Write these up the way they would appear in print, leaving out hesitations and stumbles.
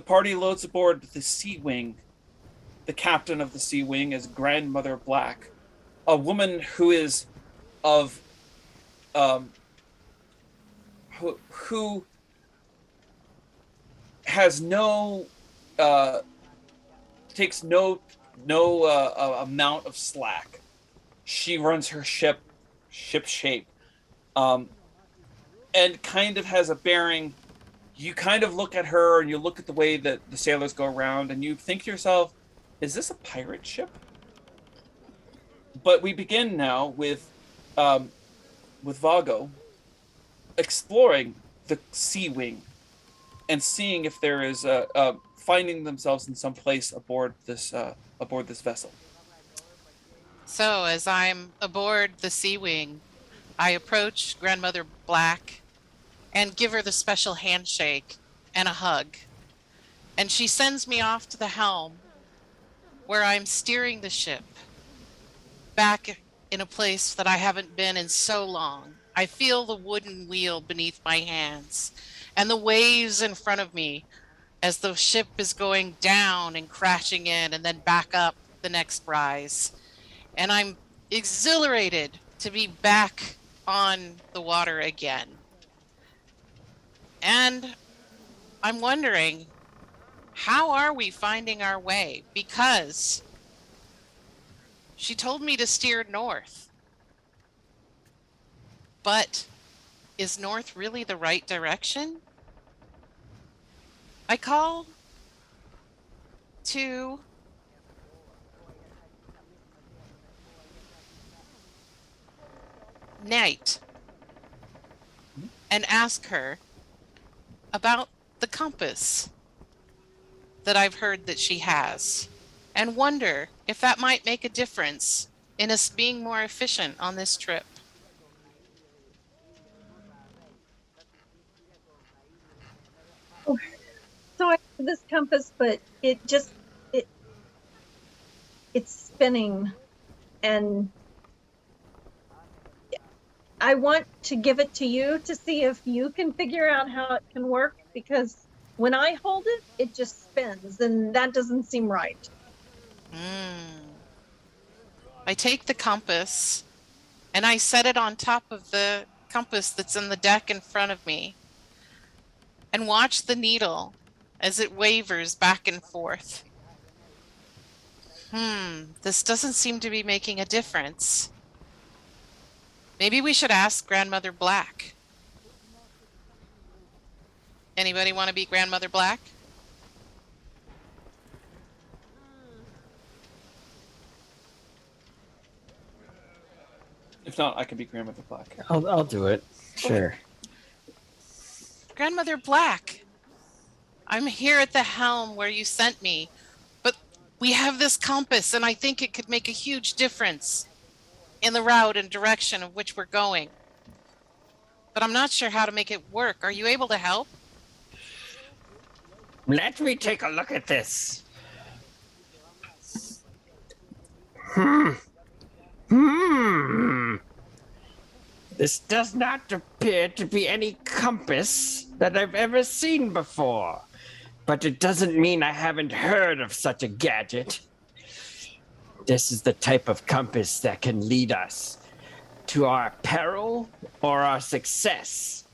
party loads aboard the Sea Wing. The captain of the Sea Wing is Grandmother Black, a woman who is of who has no takes no amount of slack. She runs her ship shape, and kind of has a bearing. You kind of look at her and you look at the way that the sailors go around, and you think to yourself, "Is this a pirate ship?" But we begin now with Vago exploring the Sea Wing and seeing if there is finding themselves in some place aboard this vessel. So as I'm aboard the Sea Wing, I approach Grandmother Black and give her the special handshake and a hug. And she sends me off to the helm where I'm steering the ship back in a place that I haven't been in so long. I feel the wooden wheel beneath my hands and the waves in front of me as the ship is going down and crashing in and then back up the next rise. And I'm exhilarated to be back on the water again. And I'm wondering, how are we finding our way? Because she told me to steer north. But is north really the right direction? I call to Night and ask her about the compass that I've heard that she has, and wonder if that might make a difference in us being more efficient on this trip. So I have this compass, but it's spinning, and I want to give it to you to see if you can figure out how it can work, because when I hold it, it just spins, and that doesn't seem right. I take the compass and I set it on top of the compass that's in the deck in front of me and watch the needle as it wavers back and forth. This doesn't seem to be making a difference. Maybe we should ask Grandmother Black. Anybody want to be Grandmother Black? If not, I can be Grandmother Black. I'll do it. Sure. Grandmother Black, I'm here at the helm where you sent me, but we have this compass and I think it could make a huge difference in the route and direction of which we're going. But I'm not sure how to make it work. Are you able to help? Let me take a look at this. This does not appear to be any compass that I've ever seen before. But it doesn't mean I haven't heard of such a gadget. This is the type of compass that can lead us to our peril or our success.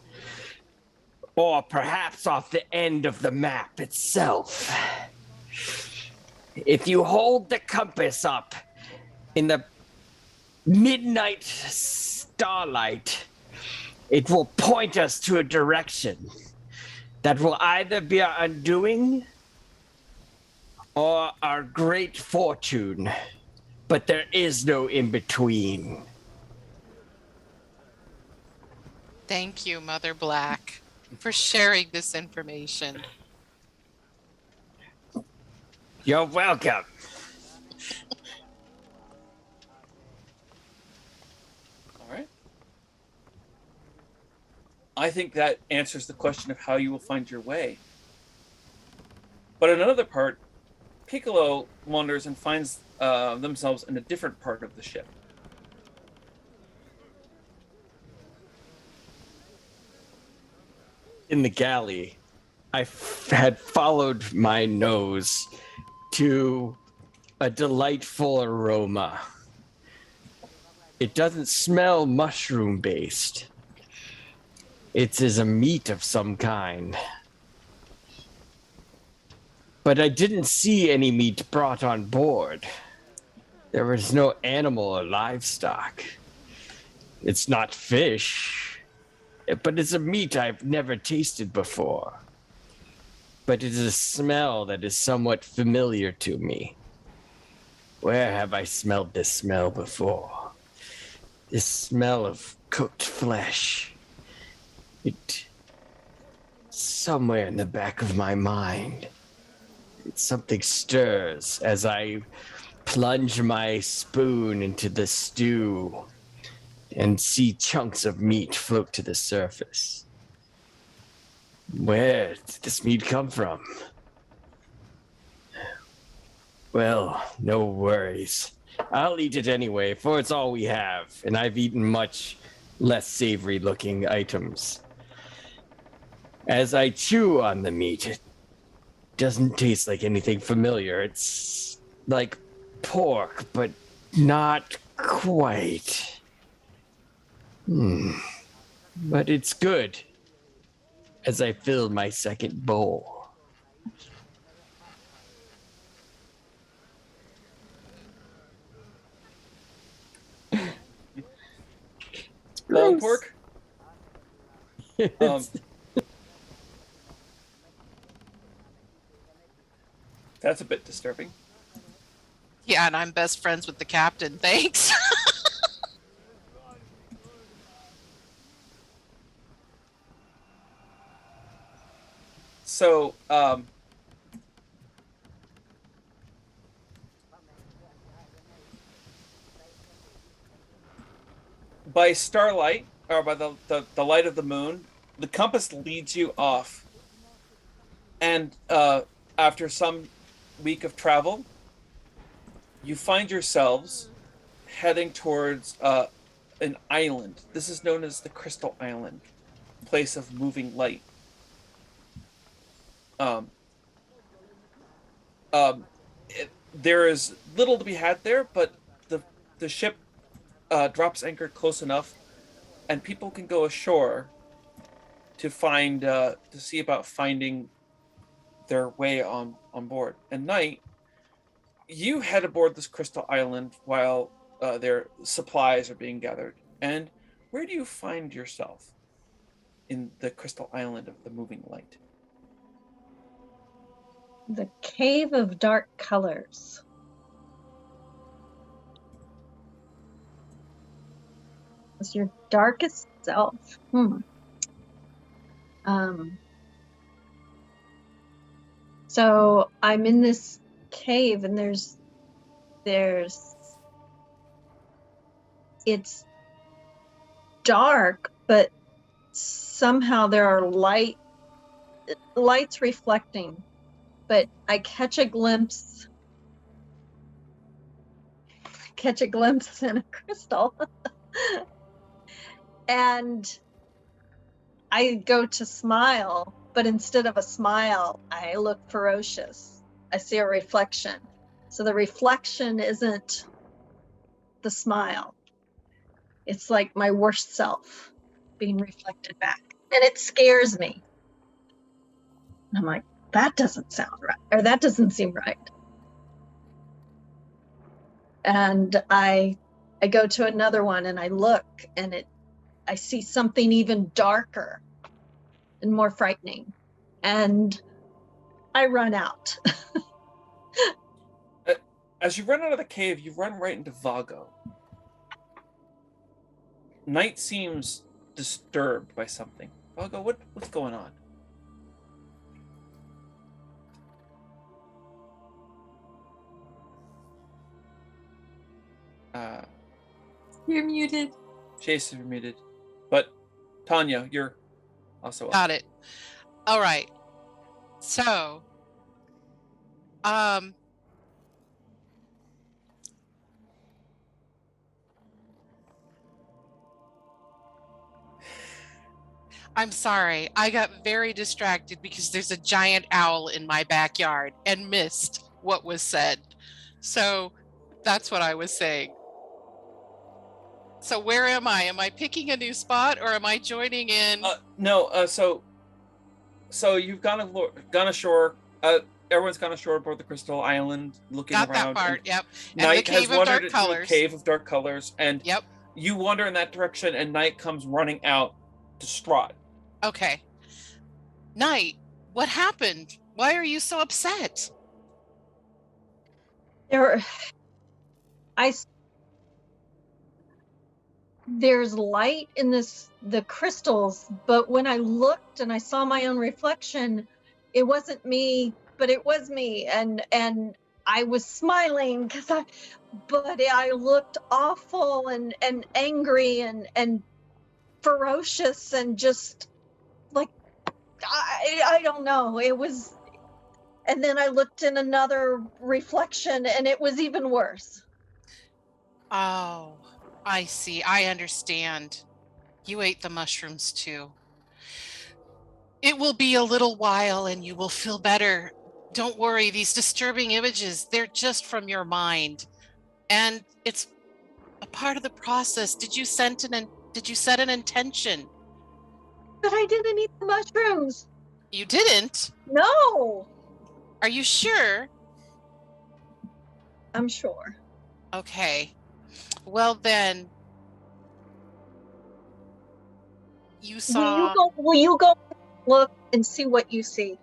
Or perhaps off the end of the map itself. If you hold the compass up in the midnight starlight, it will point us to a direction that will either be our undoing or our great fortune. But there is no in between. Thank you, Mother Black, for sharing this information. You're welcome. All right. I think that answers the question of how you will find your way. But in another part, Piccolo wanders and finds themselves in a different part of the ship. In the galley, had followed my nose to a delightful aroma. It doesn't smell mushroom based. It's as a meat of some kind. But I didn't see any meat brought on board. There was no animal or livestock. It's not fish, but it's a meat I've never tasted before. But it is a smell that is somewhat familiar to me. Where have I smelled this smell before? This smell of cooked flesh. It somewhere in the back of my mind. Something stirs as I plunge my spoon into the stew and see chunks of meat float to the surface. Where did this meat come from? Well, no worries. I'll eat it anyway, for it's all we have, and I've eaten much less savory looking items. As I chew on the meat, it doesn't taste like anything familiar. It's like pork, but not quite. But it's good. As I fill my second bowl. Ball pork? That's a bit disturbing. Yeah, and I'm best friends with the captain. Thanks. So, by starlight, or by the light of the moon, the compass leads you off. And after some week of travel, you find yourselves heading towards an island. This is known as the Crystal Island, place of moving light. There is little to be had there, but the ship drops anchor close enough, and people can go ashore to find to see about finding their way on board. At night, you head aboard this Crystal Island while their supplies are being gathered. And where do you find yourself in the Crystal Island of the moving light? The Cave of Dark Colors. It's your darkest self. So I'm in this cave, and it's dark, but somehow there are lights reflecting. But I catch a glimpse in a crystal. And I go to smile, but instead of a smile, I look ferocious. I see a reflection. So the reflection isn't the smile. It's like my worst self being reflected back. And it scares me. And I'm like, that doesn't sound right, or that doesn't seem right. And I go to another one, and I look, and I see something even darker and more frightening, and I run out. As you run out of the cave, you run right into Vago. Night seems disturbed by something. Vago, what's going on? You're muted. Chase, you're muted. But Tanya, you're also up. Got it. All right. So, I'm sorry. I got very distracted because there's a giant owl in my backyard and missed what was said. So that's what I was saying. So where am I? Am I picking a new spot or am I joining in? No. So you've gone ashore. Everyone's gone ashore aboard the Crystal Island, looking Got that around. part. And Yep. And the Night has cave of wandered dark into a colors. cave of dark colors, and Yep. you wander in that direction, and Night comes running out, distraught. Okay. Night, what happened? Why are you so upset? There's light in the crystals, but when I looked and I saw my own reflection, it wasn't me, but it was me, and I was smiling but I looked awful and angry and ferocious and just like I don't know. It was, and then I looked in another reflection and it was even worse. Oh, I see. I understand. You ate the mushrooms too. It will be a little while and you will feel better. Don't worry, these disturbing images, they're just from your mind. And it's a part of the process. Did you set an intention? But I didn't eat the mushrooms. You didn't? No. Are you sure? I'm sure. Okay. Well then, you saw... Will you go look and see what you see?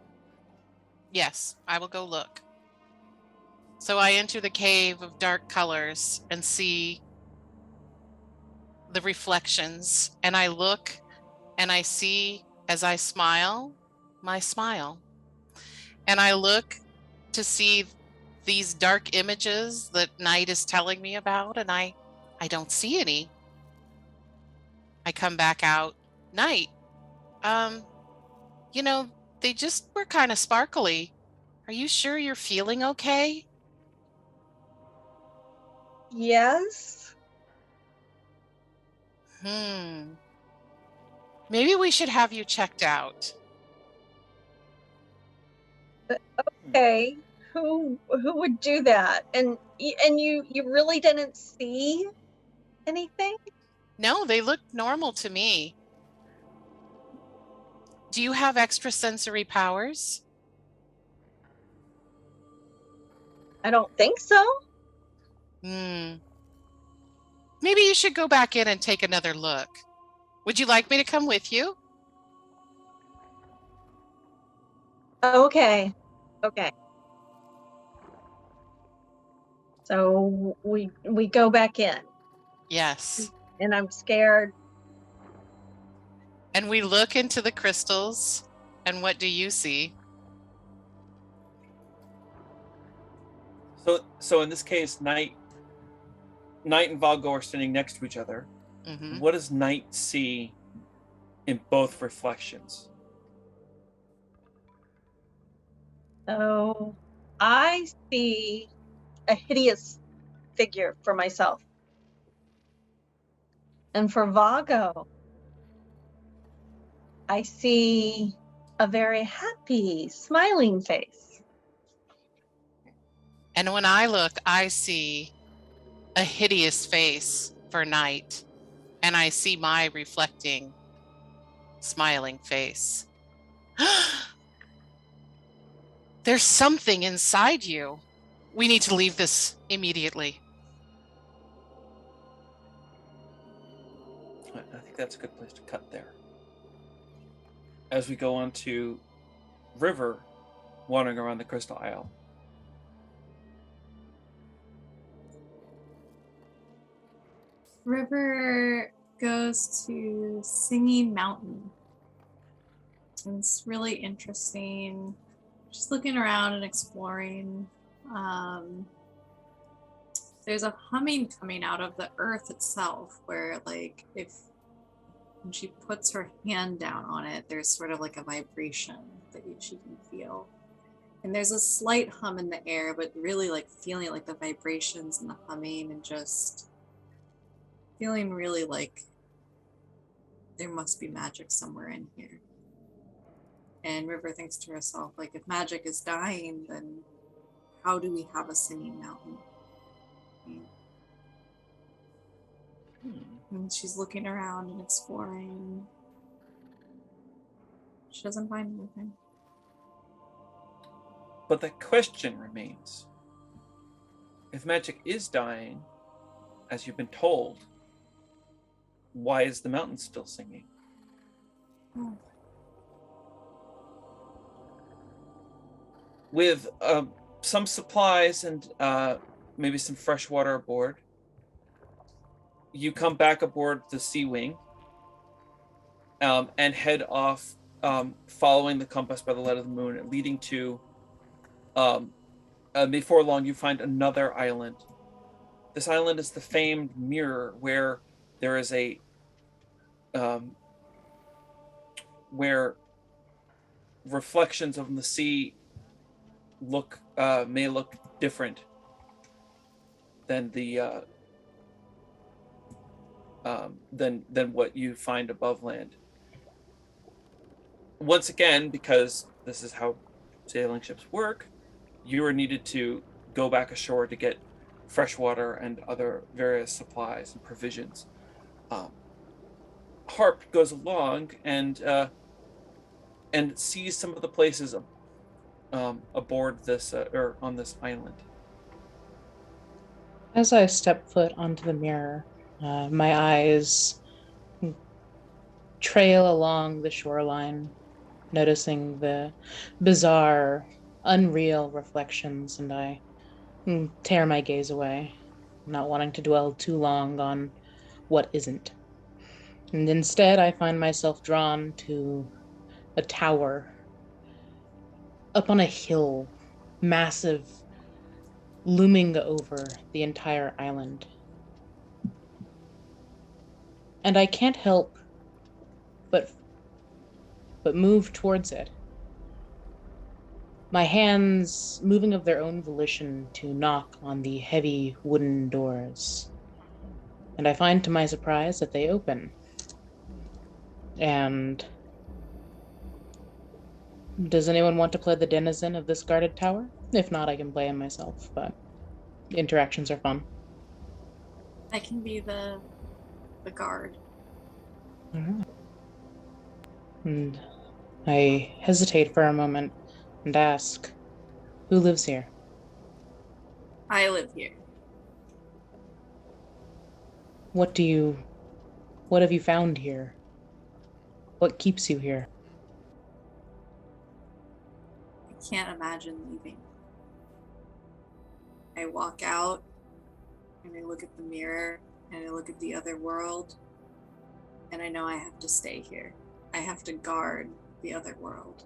Yes, I will go look. So I enter the cave of dark colors and see the reflections, and I look and I see, as I smile, my smile. And I look to see these dark images that Night is telling me about, and I don't see any. I come back out. Night, they just were kind of sparkly. Are you sure you're feeling okay? Yes. Maybe we should have you checked out. Okay. Who would do that? And you really didn't see anything? No, they look normal to me. Do you have extrasensory powers? I don't think so. Maybe you should go back in and take another look. Would you like me to come with you? Okay. So we go back in. Yes. And I'm scared. And we look into the crystals, and what do you see? So in this case, Night and Vago are standing next to each other. Mm-hmm. What does Night see in both reflections? So I see a hideous figure for myself. And for Vago, I see a very happy, smiling face. And when I look, I see a hideous face for Night, and I see my reflecting, smiling face. There's something inside you. We need to leave this immediately. I think that's a good place to cut there. As we go on to River, wandering around the Crystal Isle. River goes to Singing Mountain. It's really interesting. Just looking around and exploring. There's a humming coming out of the earth itself, where like when she puts her hand down on it, there's sort of like a vibration that she can feel. And there's a slight hum in the air, but really like feeling like the vibrations and the humming, and just feeling really like there must be magic somewhere in here. And River thinks to herself, like, if magic is dying, then how do we have a singing mountain? And she's looking around and exploring. She doesn't find anything. But the question remains. If magic is dying, as you've been told, why is the mountain still singing? Oh. With some supplies and maybe some fresh water aboard, you come back aboard the Sea Wing and head off, following the compass by the light of the moon, leading to, before long, you find another island. This island is the famed mirror, where there is where reflections of the sea may look different than the than what you find above land. Once again, because this is how sailing ships work, you are needed to go back ashore to get fresh water and other various supplies and provisions. Harp goes along and sees some of the places aboard this or on this island. As I step foot onto the mirror, my eyes trail along the shoreline, noticing the bizarre, unreal reflections, and I tear my gaze away, not wanting to dwell too long on what isn't. And instead, I find myself drawn to a tower up on a hill, massive, looming over the entire island. And I can't help but move towards it, my hands moving of their own volition to knock on the heavy wooden doors. And I find to my surprise that they open. And does anyone want to play the denizen of this guarded tower? If not, I can play him myself, but interactions are fun. I can be the guard. Mm-hmm. And I hesitate for a moment and ask, who lives here? I live here. What have you found here? What keeps you here? I can't imagine leaving. I walk out and I look at the mirror and I look at the other world, and I know I have to stay here. I have to guard the other world.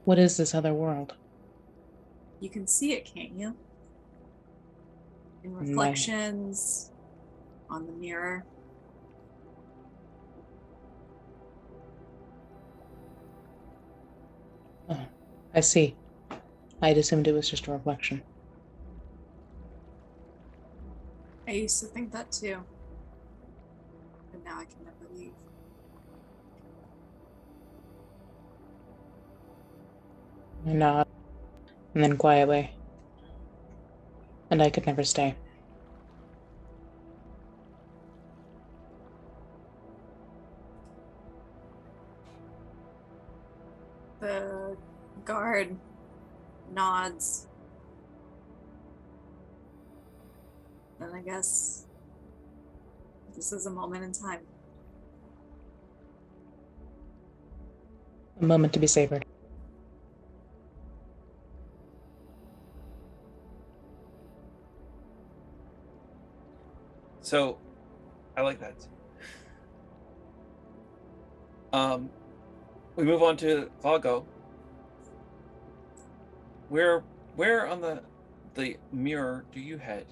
What is this other world? You can see it, can't you? In reflections on the mirror. Oh, I see. I'd assumed it was just a reflection. I used to think that too. But now I can never leave. I nod, and then quietly. And I could never stay. The guard nods. And I guess this is a moment in time. A moment to be savored. So, I like that. We move on to Vago. Where on the mirror do you head?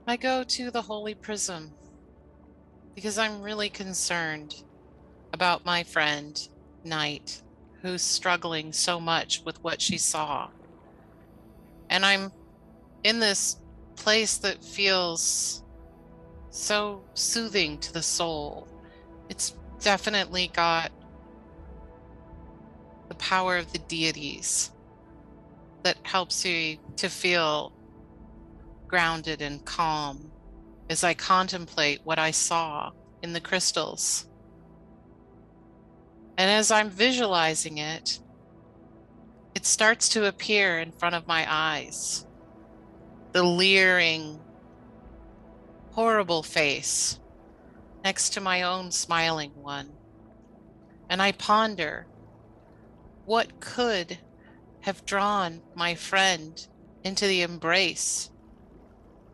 I go to the Holy Prism because I'm really concerned about my friend, Knight, who's struggling so much with what she saw. And I'm in this place that feels so soothing to the soul. It's definitely got the power of the deities that helps you to feel grounded and calm as I contemplate what I saw in the crystals. And as I'm visualizing it, it starts to appear in front of my eyes. The leering, horrible face next to my own smiling one. And I ponder, what could have drawn my friend into the embrace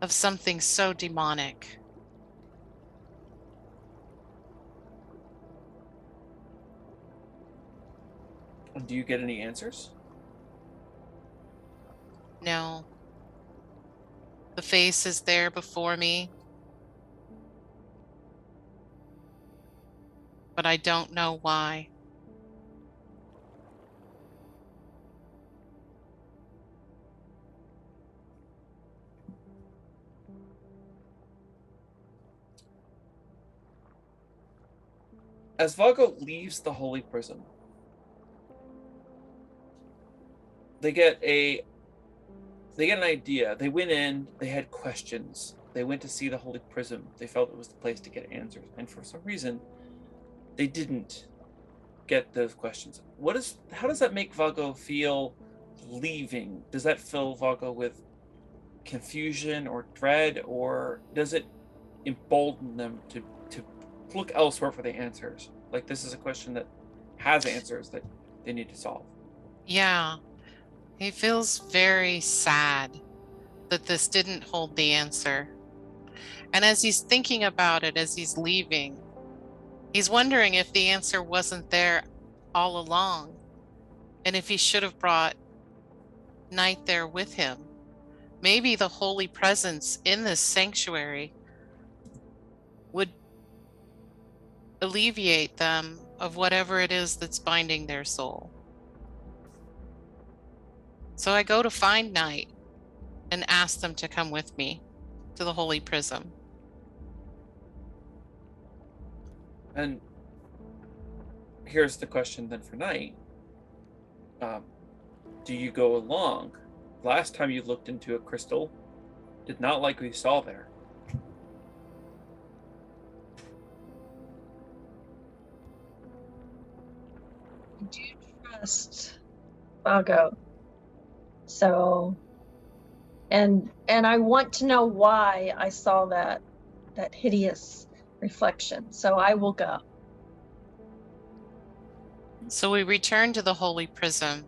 of something so demonic? And do you get any answers? No. The face is there before me, but I don't know why. As Vago leaves the Holy Prism, they get an idea. They went in, they had questions. They went to see the Holy Prism. They felt it was the place to get answers. And for some reason, they didn't get those questions. How does that make Vago feel leaving? Does that fill Vago with confusion or dread, or does it embolden them to look elsewhere for the answers? Like, this is a question that has answers that they need to solve. Yeah, he feels very sad that this didn't hold the answer. And as he's thinking about it, as he's leaving, he's wondering if the answer wasn't there all along, and if he should have brought Night there with him. Maybe the holy presence in this sanctuary would alleviate them of whatever it is that's binding their soul. So I go to find Night and ask them to come with me to the Holy Prism. And here's the question then for Night. Do you go along? Last time you looked into a crystal, did not like what you saw there. I do trust Vago. So, and I want to know why I saw that hideous reflection. So I will go. So we return to the Holy Prism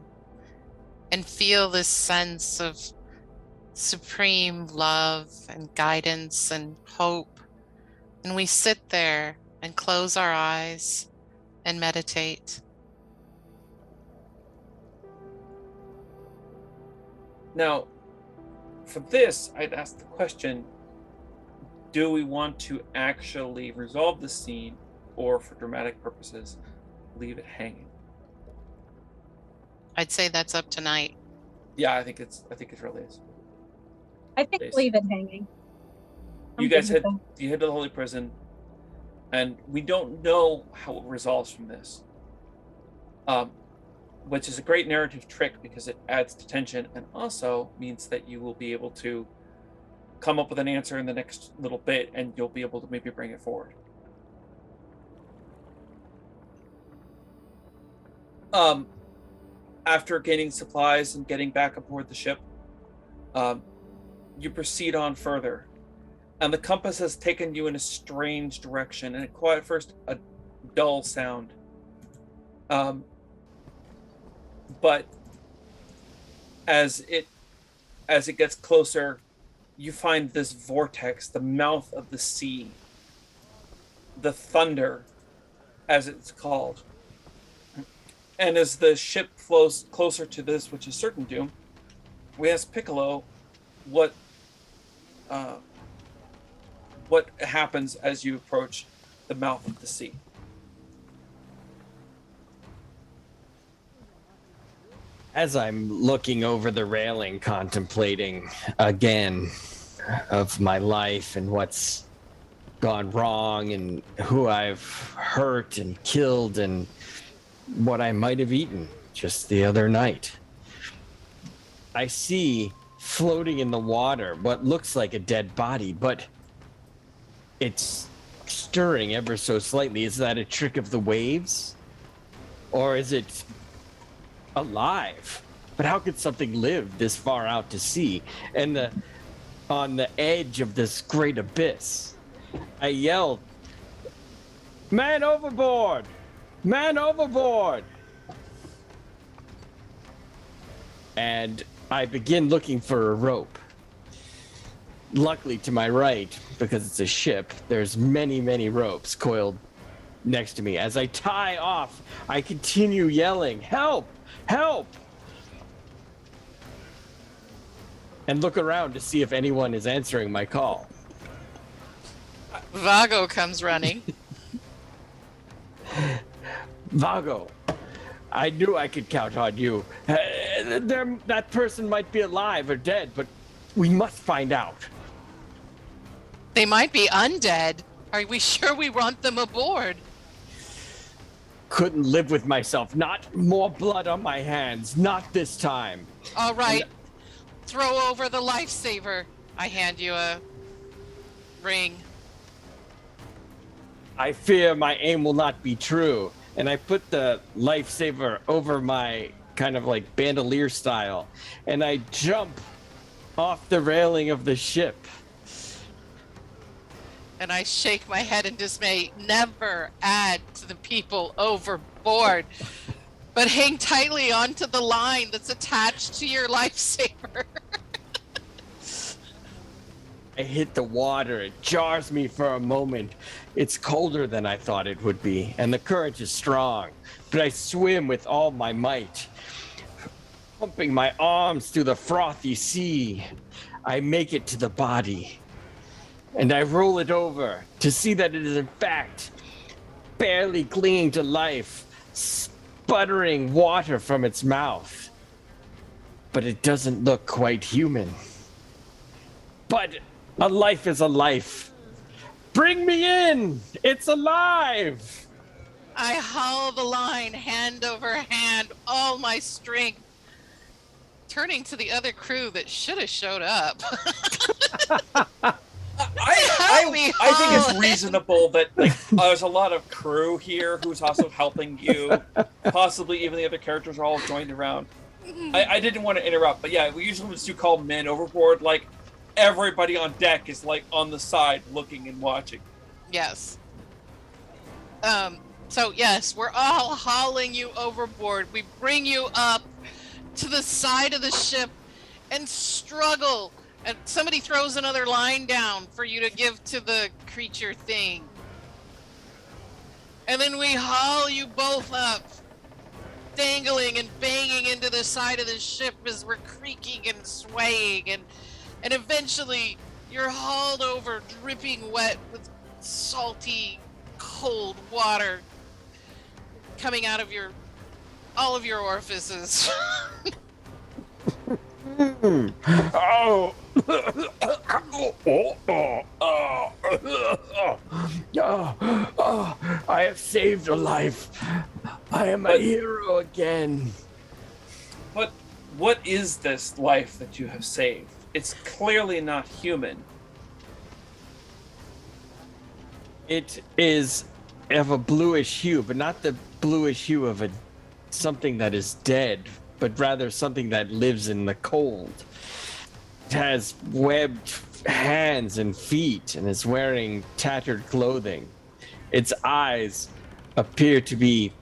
and feel this sense of supreme love and guidance and hope. And we sit there and close our eyes and meditate. Now, for this, I'd ask the question, do we want to actually resolve the scene, or for dramatic purposes, leave it hanging? I'd say that's up to Night. Yeah, I think it really is. I think Please. leave it hanging. You I'm guys good head with to the Holy Prison, and we don't know how it resolves from this. Which is a great narrative trick because it adds to tension and also means that you will be able to come up with an answer in the next little bit, and you'll be able to maybe bring it forward. After gaining supplies and getting back aboard the ship, you proceed on further, and the compass has taken you in a strange direction, and at first a dull sound. But as it gets closer, you find this vortex, the mouth of the sea, the thunder, as it's called. And as the ship flows closer to this, which is certain doom, we ask Piccolo what happens as you approach the mouth of the sea. As I'm looking over the railing, contemplating again of my life and what's gone wrong and who I've hurt and killed and what I might have eaten just the other night. I see floating in the water what looks like a dead body, but it's stirring ever so slightly. Is that a trick of the waves? Or is it alive? But how could something live this far out to sea and on the edge of this great abyss? I yelled, "Man overboard! Man overboard!" And I begin looking for a rope. Luckily to my right, because it's a ship, there's many, many ropes coiled next to me. As I tie off, I continue yelling, "Help! Help!" and look around to see if anyone is answering my call. Vago comes running. Vago, I knew I could count on you. That person might be alive or dead, but we must find out. They might be undead. Are we sure we want them aboard? Couldn't live with myself. Not more blood on my hands. Not this time. All right. Throw over the lifesaver. I hand you a ring. I fear my aim will not be true. And I put the lifesaver over my kind of like bandolier style. And I jump off the railing of the ship. And I shake my head in dismay. Never add to the people overboard, but hang tightly onto the line that's attached to your lifesaver. I hit the water. It jars me for a moment. It's colder than I thought it would be, and the current is strong. But I swim with all my might, pumping my arms through the frothy sea. I make it to the body, and I roll it over to see that it is in fact barely clinging to life, sputtering water from its mouth. But it doesn't look quite human. But a life is a life. Bring me in! It's alive! I haul the line hand over hand, all my strength, turning to the other crew that should have showed up. I think it's reasonable that like there's a lot of crew here who's also helping you. Possibly even the other characters are all joined around. I didn't want to interrupt, but yeah, we usually just do call men overboard. Like everybody on deck is like on the side looking and watching. Yes. So yes, we're all hauling you overboard. We bring you up to the side of the ship and struggle. And somebody throws another line down for you to give to the creature thing. And then we haul you both up, dangling and banging into the side of the ship as we're creaking and swaying. And eventually you're hauled over, dripping wet with salty, cold water coming out of all of your orifices. Oh. I have saved a life. I am a hero again. But what is this life that you have saved? It's clearly not human. It is of a bluish hue, but not the bluish hue of something that is dead, but rather something that lives in the cold. It has webbed hands and feet and is wearing tattered clothing. Its eyes appear to be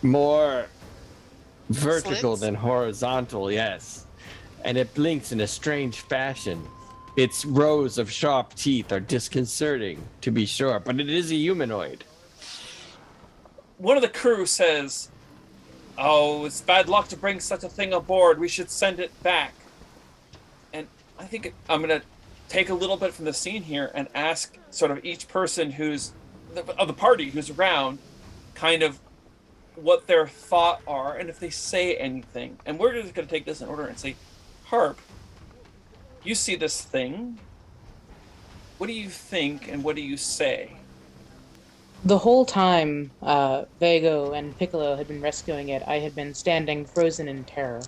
more vertical than horizontal, yes. And it blinks in a strange fashion. Its rows of sharp teeth are disconcerting, to be sure, but it is a humanoid. One of the crew says, "Oh, it's bad luck to bring such a thing aboard. We should send it back." And I think I'm going to take a little bit from the scene here and ask sort of each person of the party who's around kind of what their thought are and if they say anything. And we're just going to take this in order and say, Harp, You see this thing. What do you think and what do you say? The whole time Vago and Piccolo had been rescuing it, I had been standing frozen in terror.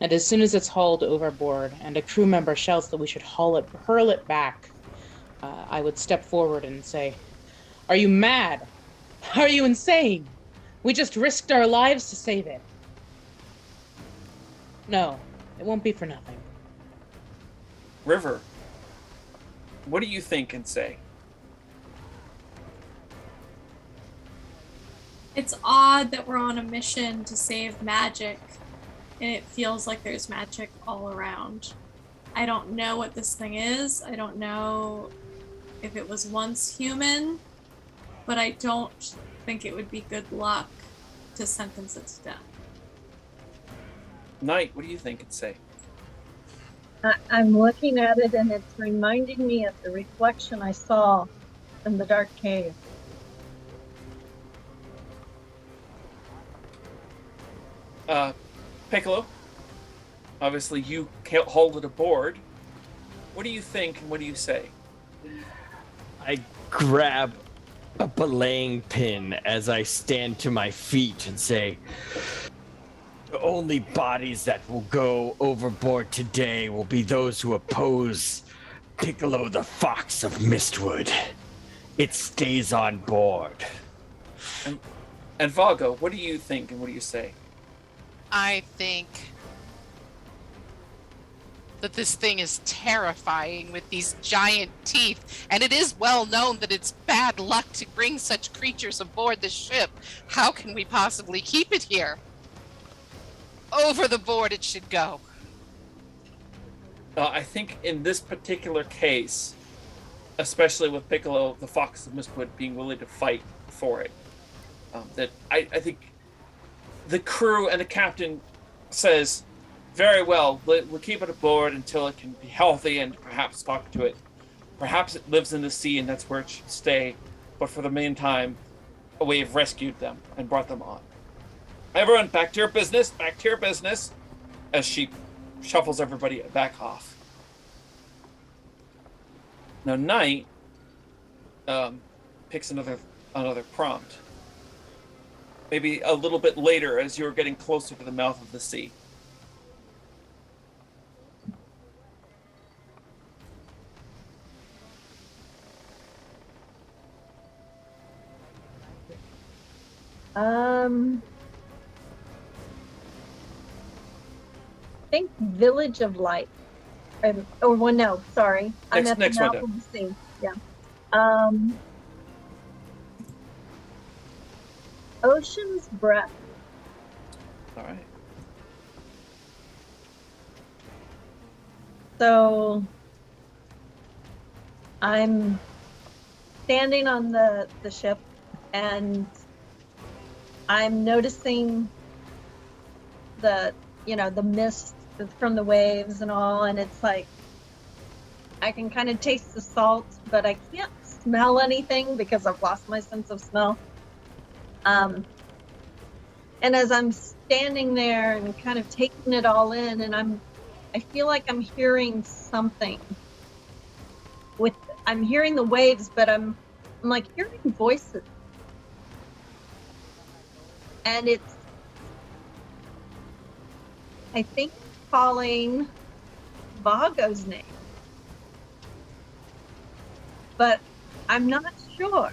And as soon as it's hauled overboard and a crew member shouts that we should hurl it back, I would step forward and say, "Are you mad? Are you insane? We just risked our lives to save it. No, it won't be for nothing." River, what do you think and say? It's odd that we're on a mission to save magic, and it feels like there's magic all around. I don't know what this thing is. I don't know if it was once human, but I don't think it would be good luck to sentence it to death. Knight, what do you think and say? I'm looking at it and it's reminding me of the reflection I saw in the dark cave. Piccolo, obviously you can't hold it aboard. What do you think and what do you say? I grab a belaying pin as I stand to my feet and say, "The only bodies that will go overboard today will be those who oppose Piccolo the Fox of Mistwood. It stays on board." And Vago, what do you think and what do you say? I think that this thing is terrifying with these giant teeth, and it is well known that it's bad luck to bring such creatures aboard the ship. How can we possibly keep it here? Over the board it should go. I think in this particular case, especially with Piccolo, the Fox of Mistwood, being willing to fight for it, that I think the crew and the captain says, very well, we'll keep it aboard until it can be healthy and perhaps talk to it. Perhaps it lives in the sea and that's where it should stay, but for the meantime, we have rescued them and brought them on. Everyone, back to your business, as she shuffles everybody back off. Now, Knight picks another prompt. Maybe a little bit later as you're getting closer to the mouth of the sea. I think Village of Light. No, sorry. I'm at the mouth of the sea. Yeah. Ocean's Breath. All right. So I'm standing on the ship and I'm noticing the mist from the waves and all, and it's like I can kind of taste the salt, but I can't smell anything because I've lost my sense of smell. And as I'm standing there and kind of taking it all in, and I feel like I'm hearing something. I'm hearing the waves, but I'm like hearing voices. And it's, I think, calling Vago's name. But I'm not sure.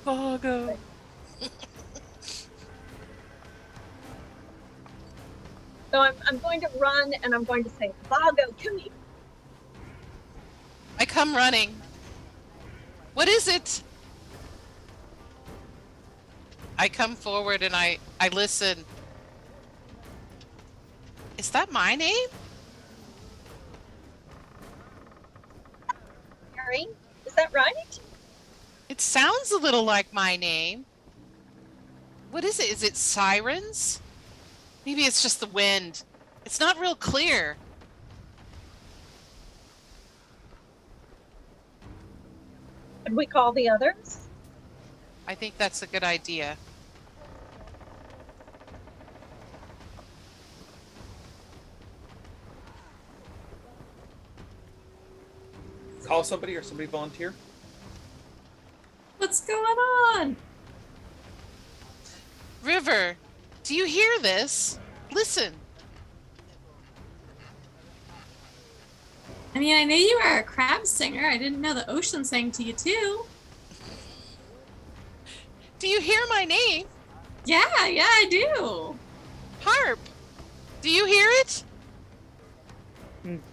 Vago. So I'm going to run and I'm going to say, Vago, come here. I come running. What is it? I come forward and I listen. Is that my name? Harry, is that right? It sounds a little like my name. What is it? Is it sirens? Maybe it's just the wind. It's not real clear. Should we call the others? I think that's a good idea. call somebody or somebody volunteer? What's going on? River, do you hear this? Listen. I mean, I knew you were a crab singer. I didn't know the ocean sang to you too. Do you hear my name? Yeah, I do. Harp. Do you hear it?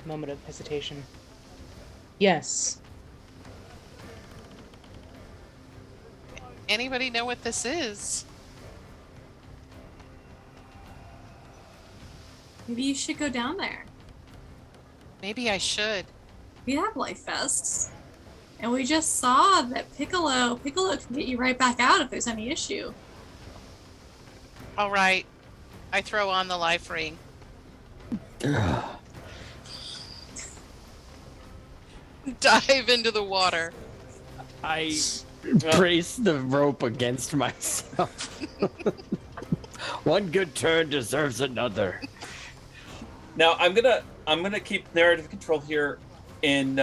Moment of hesitation. Yes. Anybody know what this is? Maybe you should go down there. Maybe I should. We have life vests. And we just saw that Piccolo can get you right back out if there's any issue. All right. I throw on the life ring. Dive into the water. I brace the rope against myself. One good turn deserves another. Now I'm gonna keep narrative control here in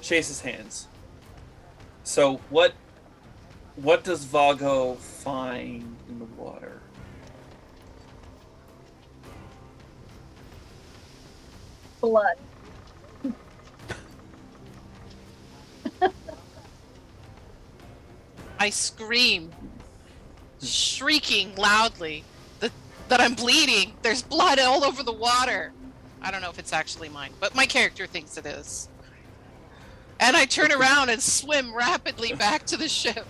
Chase's hands. So what does Vago find in the water? Blood. I scream, shrieking loudly that I'm bleeding. There's blood all over the water. I don't know if it's actually mine, but my character thinks it is. And I turn around and swim rapidly back to the ship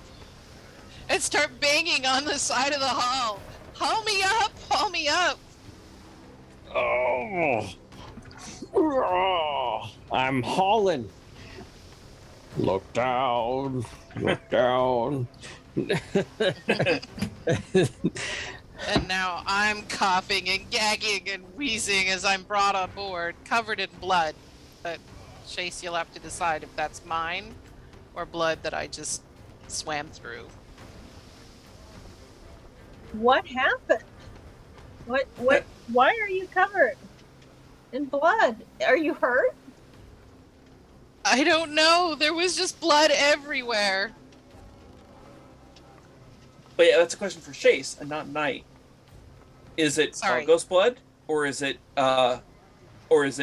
and start banging on the side of the hull. Haul me up! Haul me up! Oh. I'm hauling. Look down. Look down. And now I'm coughing and gagging and wheezing as I'm brought on board, covered in blood. But Chase, you'll have to decide if that's mine or blood that I just swam through. What happened? What why are you covered in blood? Are you hurt? I don't know. There was just blood everywhere. But yeah, that's a question for Chase and not Knight. Is it Sorry. ghost blood, or is it was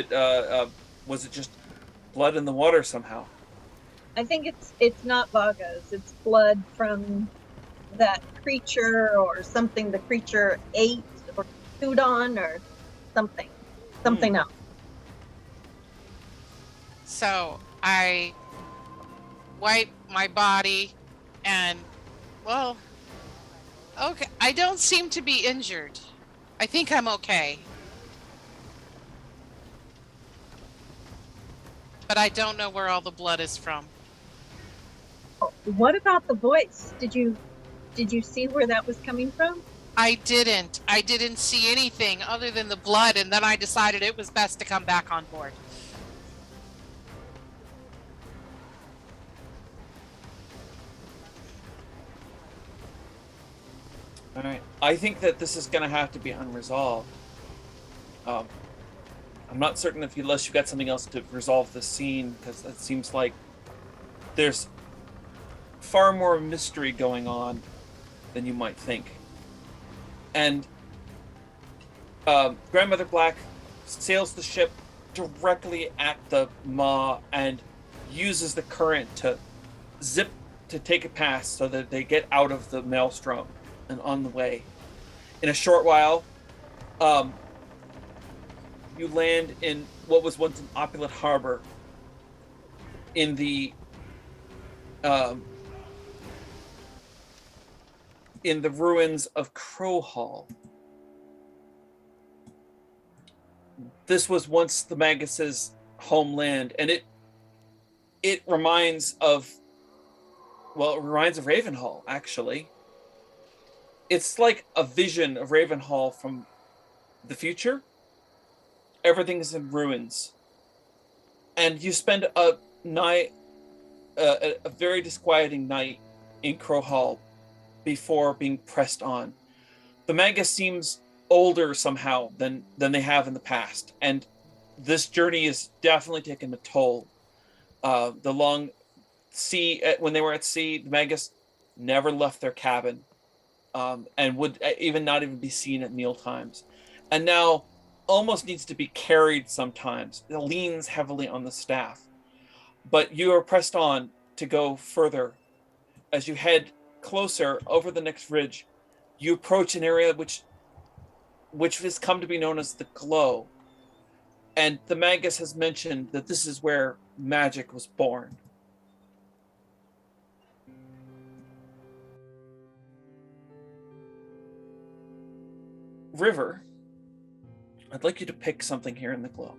it just blood in the water somehow? I think it's not Vagos. It's blood from that creature or something the creature ate or chewed on or something else. So I wipe my body and, well, okay, I don't seem to be injured. I think I'm okay. But I don't know where all the blood is from. What about the voice? Did you see where that was coming from? I didn't see anything other than the blood, and then I decided it was best to come back on board. All right. I think that this is going to have to be unresolved. I'm not certain unless you've got something else to resolve the scene, because it seems like there's far more mystery going on than you might think. And Grandmother Black sails the ship directly at the maw and uses the current to take it past so that they get out of the maelstrom and on the way. In a short while, you land in what was once an opulent harbor in the ruins of Crow Hall. This was once the Magus's homeland, and it reminds of Ravenhall, actually. It's like a vision of Ravenhall from the future. Everything is in ruins. And you spend a very disquieting night in Crow Hall before being pressed on. The Magus seems older somehow than they have in the past, and this journey is definitely taken a toll. The long sea, when they were at sea, the Magus never left their cabin, and would even not even be seen at meal times. And now almost needs to be carried sometimes. It leans heavily on the staff. But you are pressed on to go further. As you head closer over the next ridge, you approach an area which has come to be known as the Glow. And the Magus has mentioned that this is where magic was born. River, I'd like you to pick something here in the Glow.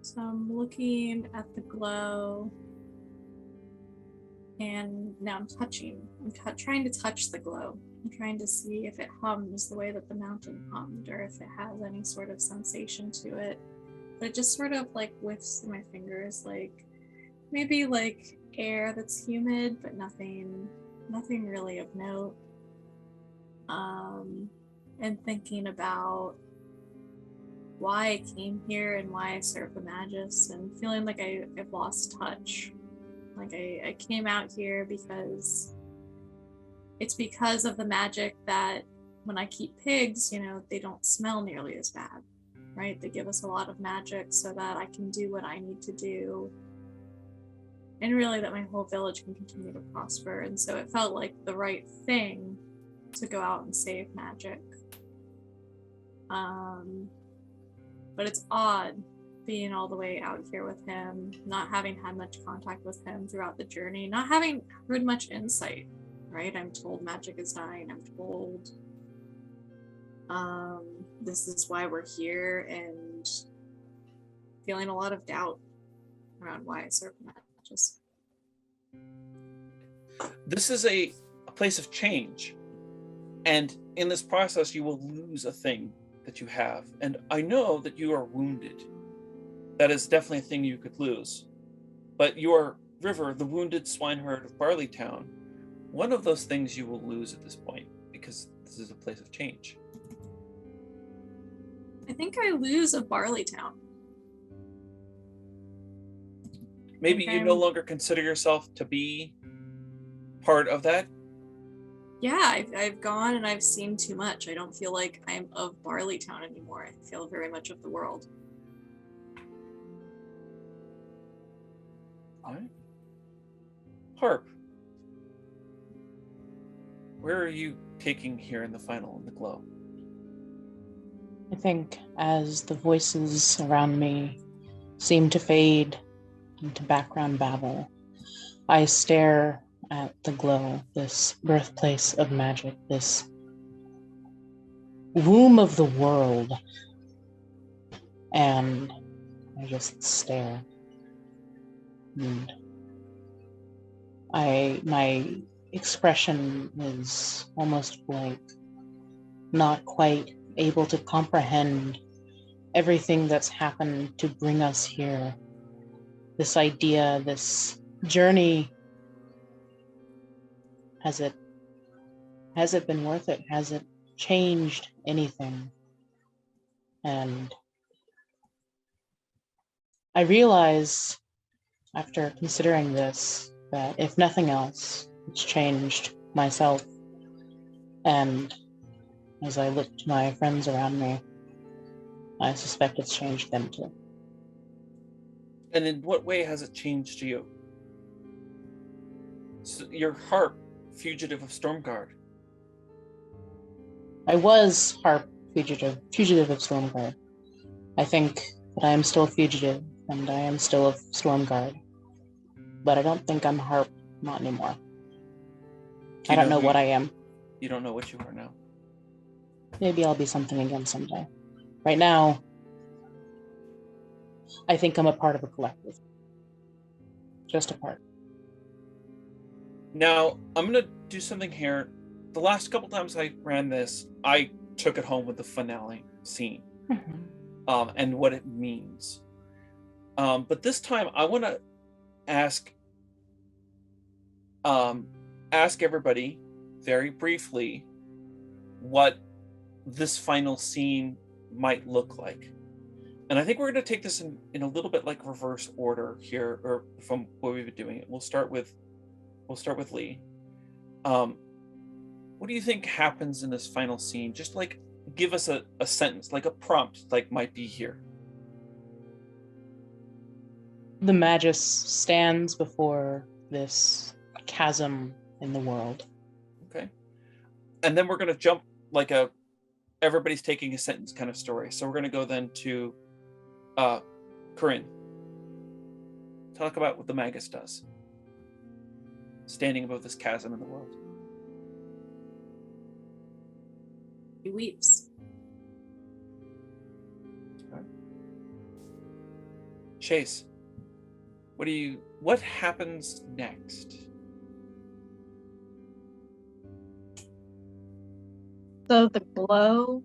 So I'm looking at the glow, and now I'm touching. I'm trying to touch the glow. I'm trying to see if it hums the way that the mountain hummed, or if it has any sort of sensation to it. But it just sort of like whiffs through my fingers, like maybe like air that's humid, but nothing really of note. And thinking about why I came here and why I serve the Magus, and feeling like I've lost touch. Like I came out here because it's because of the magic that when I keep pigs, you know, they don't smell nearly as bad, right? They give us a lot of magic so that I can do what I need to do, and really that my whole village can continue to prosper. And so it felt like the right thing to go out and save magic. But it's odd being all the way out here with him, not having had much contact with him throughout the journey, not having heard much insight, right? I'm told magic is dying. I'm told this is why we're here, and feeling a lot of doubt around why I serve the Magus. This is a place of change. And in this process, you will lose a thing that you have. And I know that you are wounded. That is definitely a thing you could lose. But your River, the wounded swineherd of Barleytown, one of those things you will lose at this point, because this is a place of change. I think I lose a Barleytown. Maybe you no longer consider yourself to be part of that. Yeah, I've gone and I've seen too much. I don't feel like I'm of Barleytown anymore. I feel very much of the world. All right. Harp, where are you taking here in the final in the Glow? I think as the voices around me seem to fade into background babble, I stare at the Glow, this birthplace of magic, this womb of the world, and I just stare. And my expression is almost blank, not quite able to comprehend everything that's happened to bring us here. This idea, this journey, has it been worth it? Has it changed anything? And I realize, after considering this, that if nothing else, it's changed myself. And as I look to my friends around me, I suspect it's changed them too. And in what way has it changed you? So your Harp, fugitive of Stormguard. I was Harp, fugitive of Stormguard. I think that I am still a fugitive, and I am still of Stormguard. But I don't think I'm Harp, not anymore. I don't know what I am. You don't know what you are now. Maybe I'll be something again someday. Right now, I think I'm a part of a collective. Just a part. Now, I'm going to do something here. The last couple times I ran this, I took it home with the finale scene. And what it means. But this time, I want to ask everybody very briefly what this final scene might look like. And I think we're going to take this in a little bit like reverse order here, or from what we've been doing it. We'll start with Lee. What do you think happens in this final scene? Just like give us a sentence, like a prompt, like might be here. The Magus stands before this chasm in the world. Okay. And then we're going to jump like everybody's taking a sentence kind of story. So we're going to go then to Corinne. Talk about what the Magus does. Standing above this chasm in the world. He weeps. Okay. Chase, what happens next? So the glow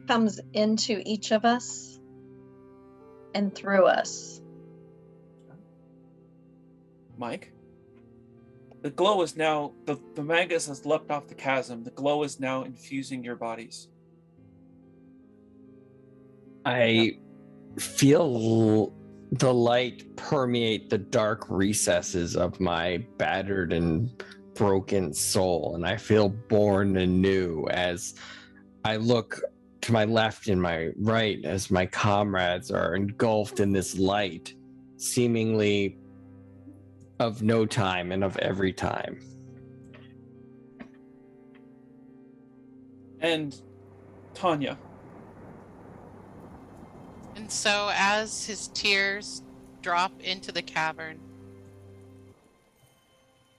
comes into each of us and through us. Mike? The glow is now, the Magus has leapt off the chasm. The glow is now infusing your bodies. I feel the light permeate the dark recesses of my battered and broken soul, and I feel born anew as I look to my left and my right as my comrades are engulfed in this light, seemingly of no time and of every time. And Tanya. And so as his tears drop into the cavern,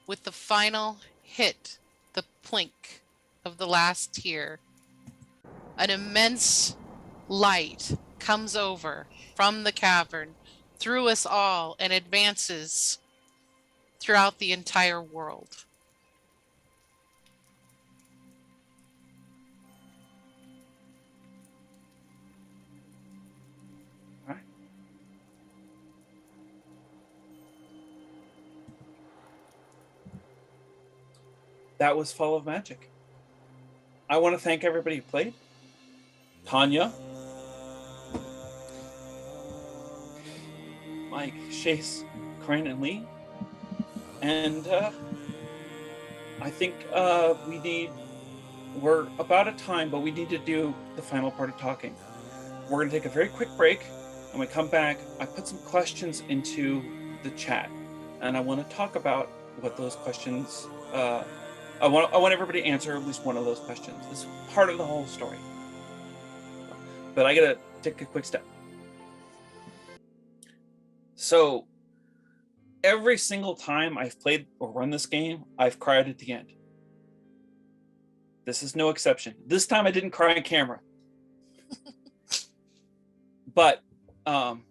with the final hit, the plink of the last tear, an immense light comes over from the cavern through us all and advances throughout the entire world. All right. That was Fall of Magic. I want to thank everybody who played. Tanya, Mike, Chase, Corinne, and Lee. And I think we're about at time, but we need to do the final part of talking. We're going to take a very quick break. And when we come back, I put some questions into the chat. And I want to talk about what those questions, I want everybody to answer at least one of those questions. It's part of the whole story. But I got to take a quick step. So, every single time I've played or run this game, I've cried at the end. This is no exception. This time I didn't cry on camera. But in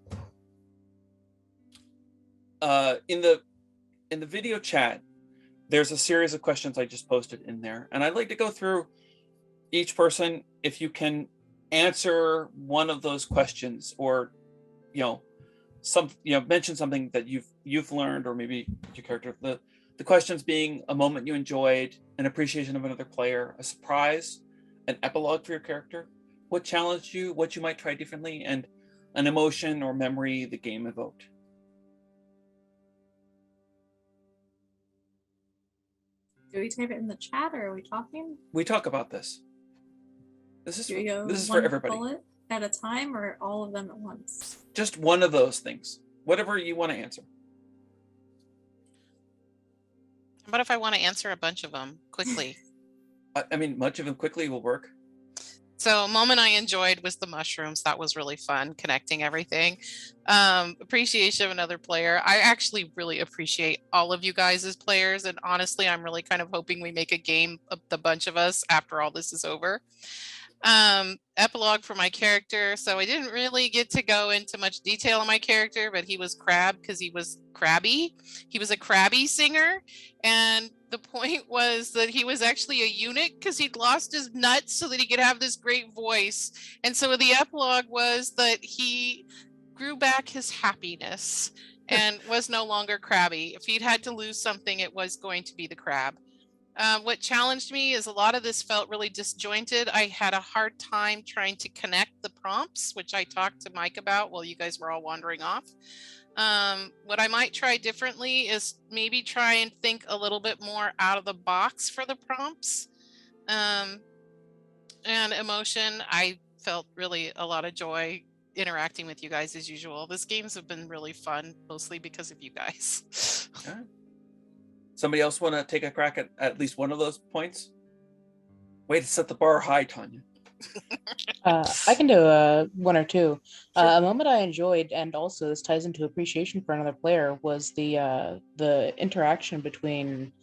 the video chat, there's a series of questions I just posted in there, and I'd like to go through each person. If you can answer one of those questions, or mention something that you've learned, or maybe your character. The questions being a moment you enjoyed, an appreciation of another player, a surprise, an epilogue for your character, what challenged you, what you might try differently, and an emotion or memory the game evoked. Do we type it in the chat, or are we talking? We talk about this. This is for one everybody. bullet at a time, or all of them at once? Just one of those things. Whatever you want to answer. How about if I want to answer a bunch of them quickly? I mean, much of them quickly will work. So a moment I enjoyed was the mushrooms. That was really fun, connecting everything. Appreciation of another player. I actually really appreciate all of you guys as players. And honestly, I'm really kind of hoping we make a game of the bunch of us after all this is over. Epilogue for my character. So I didn't really get to go into much detail on my character, but he was Crab because he was crabby. He was a crabby singer. And the point was that he was actually a eunuch because he'd lost his nuts so that he could have this great voice. And so the epilogue was that he grew back his happiness and was no longer crabby. If he'd had to lose something, it was going to be the crab. What challenged me is a lot of this felt really disjointed. I had a hard time trying to connect the prompts, which I talked to Mike about while you guys were all wandering off. What I might try differently is maybe try and think a little bit more out of the box for the prompts. And emotion, I felt really a lot of joy interacting with you guys as usual. These games have been really fun, mostly because of you guys. Okay. Somebody else want to take a crack at least one of those points? Way to set the bar high, Tanya. I can do one or two. A moment I enjoyed, and also this ties into appreciation for another player, was the interaction between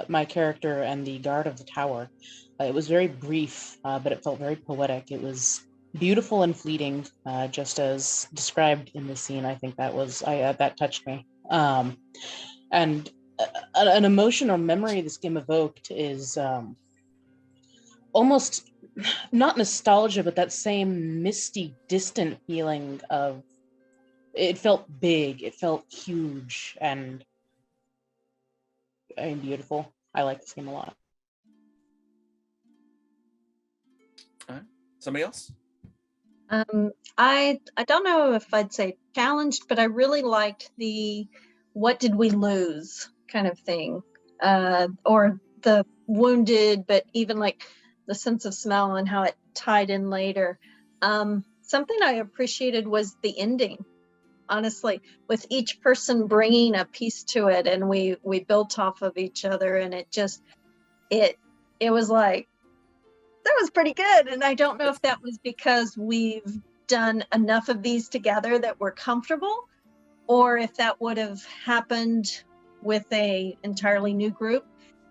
my character and the guard of the tower. It was very brief, but it felt very poetic. It was beautiful and fleeting, just as described in the scene. I think that touched me. And an emotion or memory this game evoked is almost not nostalgia, but that same misty, distant feeling of, it felt big, it felt huge, and beautiful. I like this game a lot. All right. Somebody else? I don't know if I'd say challenged, but I really liked the what did we lose kind of thing, or the wounded, but even like the sense of smell and how it tied in later. Something I appreciated was the ending, honestly, with each person bringing a piece to it, and we built off of each other, and it was like, that was pretty good. And I don't know if that was because we've done enough of these together that we're comfortable, or if that would have happened with a entirely new group.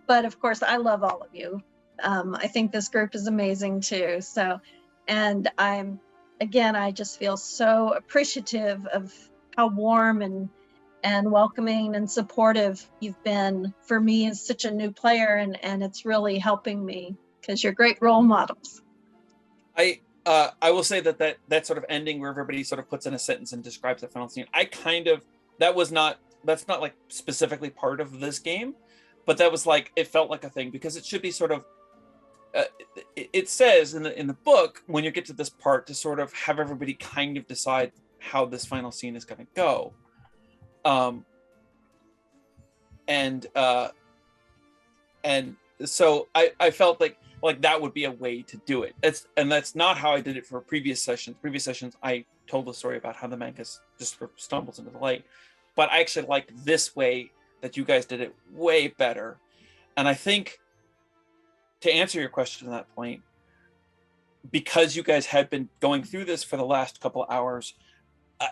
But of course, I love all of you. I think this group is amazing too. So, and I just feel so appreciative of how warm and welcoming and supportive you've been for me as such a new player, and it's really helping me because you're great role models. I will say that sort of ending where everybody sort of puts in a sentence and describes the final scene, that's not like specifically part of this game, but that was like, it felt like a thing, because it should be sort of, it says in the book, when you get to this part, to sort of have everybody kind of decide how this final scene is going to go. And so I felt like that would be a way to do it. That's not how I did it for previous sessions. Previous sessions, I told the story about how the Mancus just sort of stumbles into the light. But I actually liked this way that you guys did it way better. And I think, to answer your question at that point, because you guys had been going through this for the last couple of hours,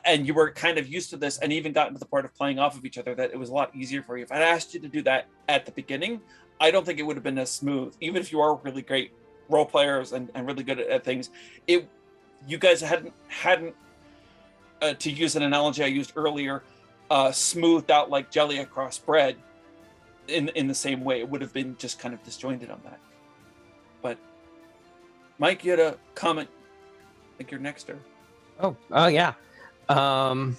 and you were kind of used to this, and even gotten to the part of playing off of each other, that it was a lot easier for you. If I'd asked you to do that at the beginning, I don't think it would have been as smooth. Even if you are really great role players and really good at things, you guys hadn't to use an analogy I used earlier, smoothed out like jelly across bread in the same way. It would have been just kind of disjointed on that. But Mike, you had a comment. I think you're next, or Oh yeah. I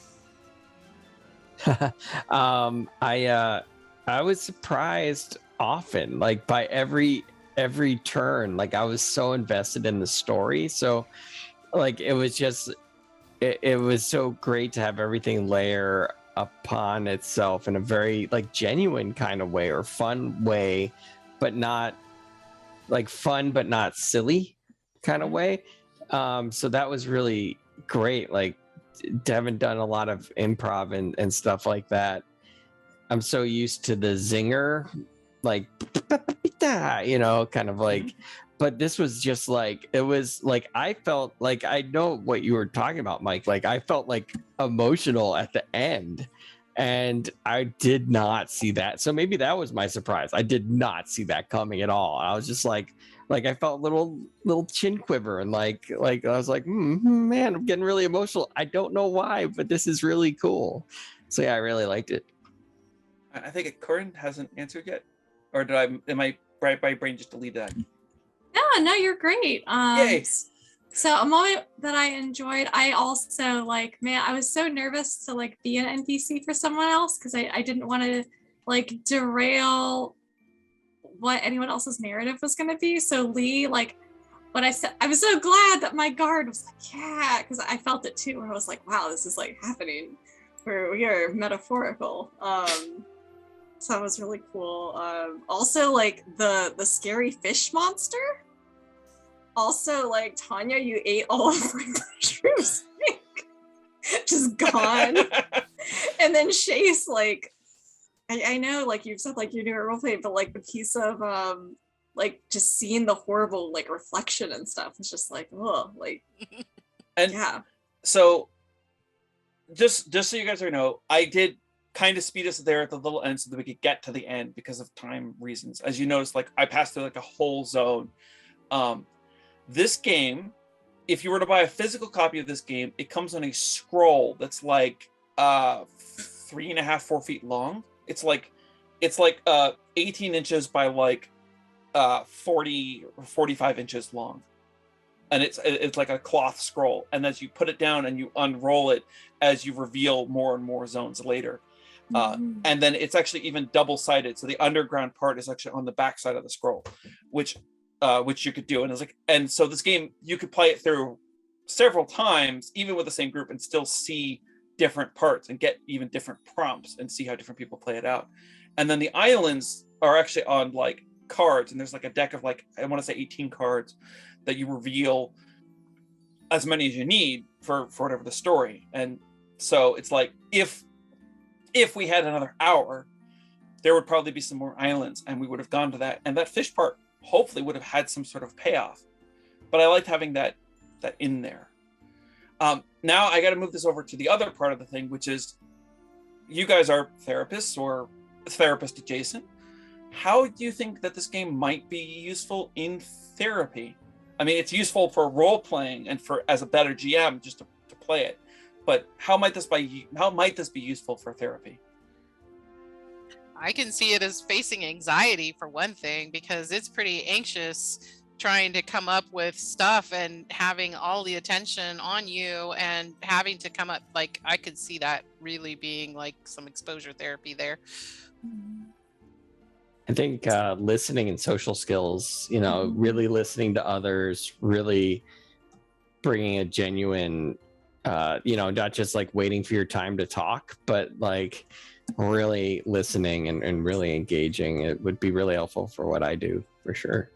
was surprised often, like by every turn. Like I was so invested in the story, so like it was just it was so great to have everything layer upon itself in a very like genuine kind of way, or fun way, but not like fun but not silly kind of way. So that was really great. Like, haven't done a lot of improv and stuff like that. I'm so used to the zinger, like, kind of like, but this was just like, it was like, I felt like, I know what you were talking about, Mike. Like, I felt like emotional at the end, and I did not see that. So maybe that was my surprise. I did not see that coming at all. I was just like I felt a little chin quiver, and like I was like, man, I'm getting really emotional. I don't know why, but this is really cool. So yeah, I really liked it. I think Corinne hasn't answered yet, or am I right? My brain just deleted that. No, you're great. Yay. So a moment that I enjoyed, I also like, man, I was so nervous to like be an NPC for someone else, because I didn't want to like derail what anyone else's narrative was going to be. So Lee, like, when I said, I was so glad that my guard was like, yeah, because I felt it too, where I was like, wow, this is like happening, where we are metaphorical. So that was really cool. Also, like the scary fish monster. Also, like, Tanya, you ate all of my mushrooms. Just gone. And then Chase, like, I know, like, you've said, like, you're doing roleplay, but, like, the piece of, like, just seeing the horrible, like, reflection and stuff, it's just like, oh, like, and yeah. So, just so you guys know, I did kind of speed us there at the little end so that we could get to the end because of time reasons. As you notice, like, I passed through, like, a whole zone. This game, if you were to buy a physical copy of this game, it comes on a scroll that's like 3.5, 4 feet long. It's like 18 inches by like 40 or 45 inches long, and it's like a cloth scroll. And as you put it down and you unroll it, as you reveal more and more zones later, and then it's actually even double-sided. So the underground part is actually on the back side of the scroll, which you could do. And it's like, and so this game, you could play it through several times, even with the same group, and still see different parts and get even different prompts and see how different people play it out. And then the islands are actually on like cards, and there's like a deck of like, I want to say 18 cards that you reveal as many as you need for whatever the story. And so it's like, if we had another hour, there would probably be some more islands, and we would have gone to that, and that fish part hopefully would have had some sort of payoff. But I liked having that in there. Now I got to move this over to the other part of the thing, which is, you guys are therapists or therapist adjacent. How do you think that this game might be useful in therapy? I mean, it's useful for role playing and for as a better GM just to play it. But how might this be useful for therapy? I can see it as facing anxiety for one thing, because it's pretty anxious trying to come up with stuff and having all the attention on you and having to come up, like, I could see that really being like some exposure therapy there. I think listening and social skills, really listening to others, really bringing a genuine, not just like waiting for your time to talk, but like really listening and really engaging. It would be really helpful for what I do, for sure.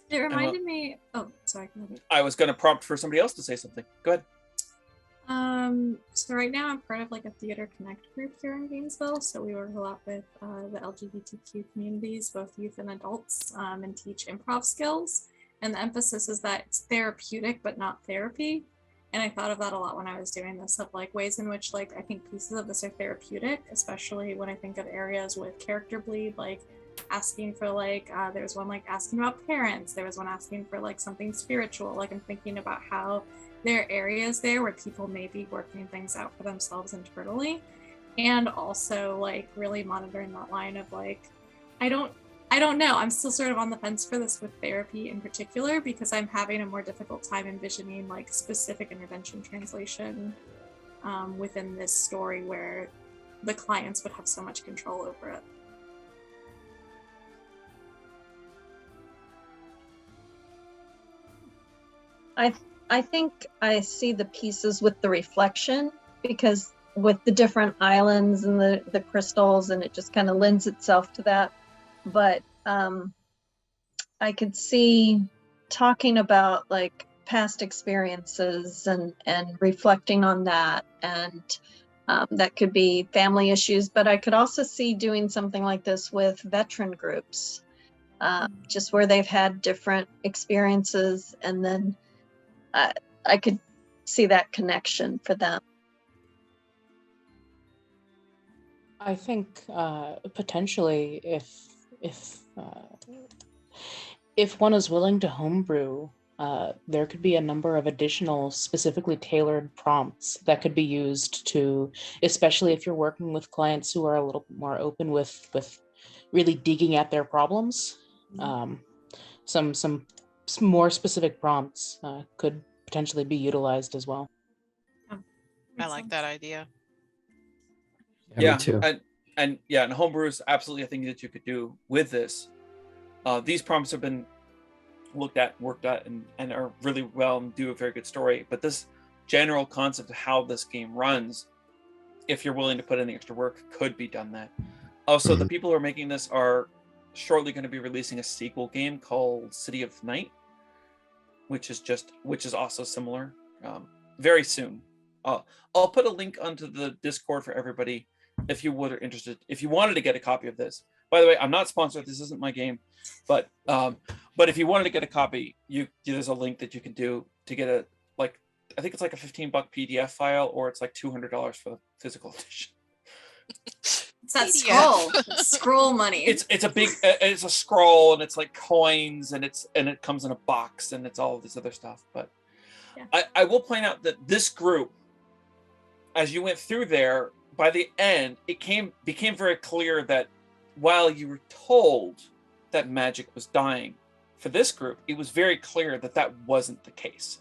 It reminded me. Oh, sorry. I was going to prompt for somebody else to say something. Go ahead. So right now I'm part of like a Theater Connect group here in Gainesville. So we work a lot with the LGBTQ communities, both youth and adults, and teach improv skills. And the emphasis is that it's therapeutic, but not therapy. And I thought of that a lot when I was doing this, of like ways in which like I think pieces of this are therapeutic, especially when I think of areas with character bleed, like asking for like there's one like asking about parents, there was one asking for like something spiritual. Like I'm thinking about how there are areas there where people may be working things out for themselves internally, and also like really monitoring that line of like I don't know, I'm still sort of on the fence for this with therapy in particular, because I'm having a more difficult time envisioning like specific intervention translation within this story where the clients would have so much control over it. I think I see the pieces with the reflection, because with the different islands and the crystals, and it just kind of lends itself to that. But I could see talking about like past experiences and reflecting on that, and that could be family issues, but I could also see doing something like this with veteran groups, just where they've had different experiences, and then I could see that connection for them. I think potentially if one is willing to homebrew, there could be a number of additional specifically tailored prompts that could be used to, especially if you're working with clients who are a little more open with really digging at their problems. Some more specific prompts could potentially be utilized as well. I like that idea. Yeah, me too. and homebrew is absolutely a thing that you could do with this. These prompts have been looked at, worked at, and are really well and do a very good story. But this general concept of how this game runs, if you're willing to put in the extra work, could be done that. Also, the people who are making this are shortly going to be releasing a sequel game called City of Night, which is also similar, very soon. I'll put a link onto the Discord for everybody if you are interested. If you wanted to get a copy of this, by the way, I'm not sponsored. This isn't my game, but if you wanted to get a copy, there's a link that you can do to get a, like, I think it's like a $15 PDF file, or it's like $200 for the physical edition. It's that scroll. Scroll money. It's a scroll, and it's like coins, and it comes in a box, and it's all of this other stuff. But yeah. I will point out that this group, as you went through there, by the end, it became very clear that while you were told that magic was dying, for this group, it was very clear that that wasn't the case,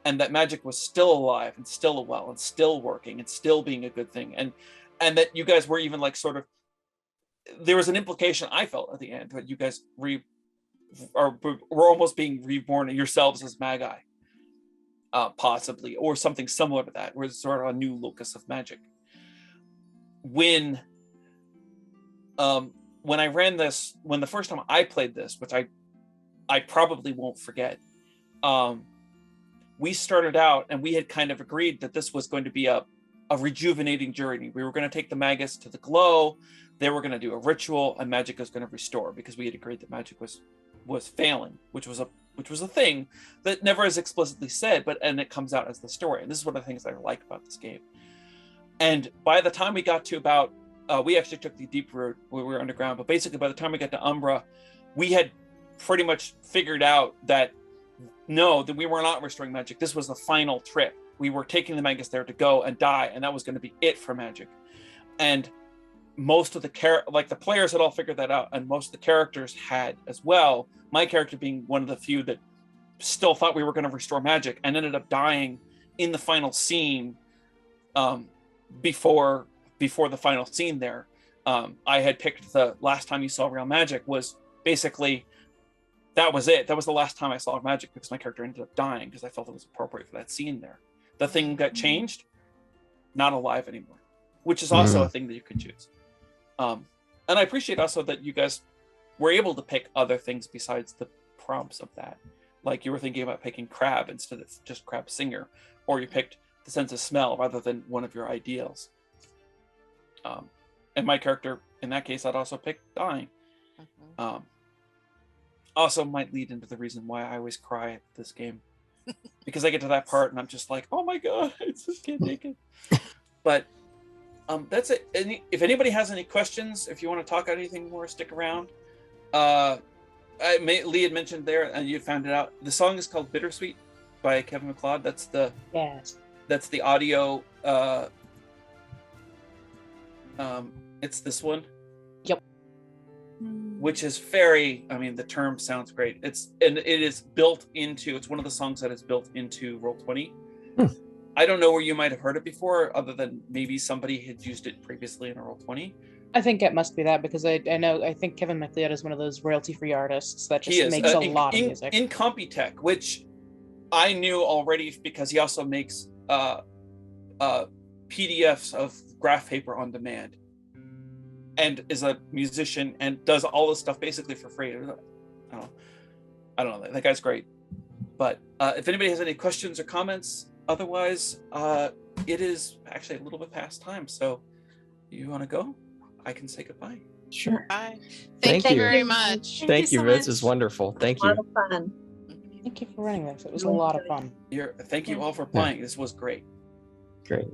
and that magic was still alive and still well and still working and still being a good thing, and that you guys were even like sort of, there was an implication I felt at the end that you guys were almost being reborn yourselves as magi, possibly, or something similar to that, where it's sort of a new locus of magic. When I ran this, when the first time I played this, which I probably won't forget, we started out and we had kind of agreed that this was going to be a rejuvenating journey. We were going to take the Magus to the glow. They were going to do a ritual, and magic was going to restore, because we had agreed that magic was failing, which was a thing that never is explicitly said, and it comes out as the story. And this is one of the things I like about this game. And by the time we got to about, we actually took the deep route where we were underground, but basically by the time we got to Umbra, we had pretty much figured out that no, that we were not restoring magic. This was the final trip. We were taking the Magus there to go and die, and that was going to be it for magic. And most of the the players had all figured that out, and most of the characters had as well. My character being one of the few that still thought we were going to restore magic, and ended up dying in the final scene. Before the final scene there, I had picked the last time you saw real magic was basically, that was it. That was the last time I saw magic, because my character ended up dying, because I felt it was appropriate for that scene there. The thing got changed, not alive anymore, which is also a thing that you could choose. And I appreciate also that you guys were able to pick other things besides the prompts of that. Like you were thinking about picking crab instead of just crab singer, or you picked the sense of smell rather than one of your ideals. And my character, in that case, I'd also pick dying. Also might lead into the reason why I always cry at this game. Because I get to that part and I'm just like, oh my god, I just can't take it. But that's it. If anybody has any questions, if you want to talk about anything more, stick around. Lee had mentioned there, and you found it out. The song is called Bittersweet by Kevin MacLeod. That's the audio. It's this one. Yep. Which is very, I mean, the term sounds great. It is built into, it's one of the songs that is built into Roll20. I don't know where you might have heard it before, other than maybe somebody had used it previously in a Roll20. I think it must be that, because I think Kevin MacLeod is one of those royalty-free artists that just makes a lot of music. In Computech, which I knew already because he also makes PDFs of graph paper on demand, and is a musician and does all this stuff basically for free. I don't know. That guy's great. But if anybody has any questions or comments, otherwise, it is actually a little bit past time. So you want to go? I can say goodbye. Sure. Bye. Thank Thank you you very much. Thank you. so This much. is wonderful. Thank A you. lot of fun. Thank you for running this. It was a lot of fun. Thank you all for playing. This was great. Great.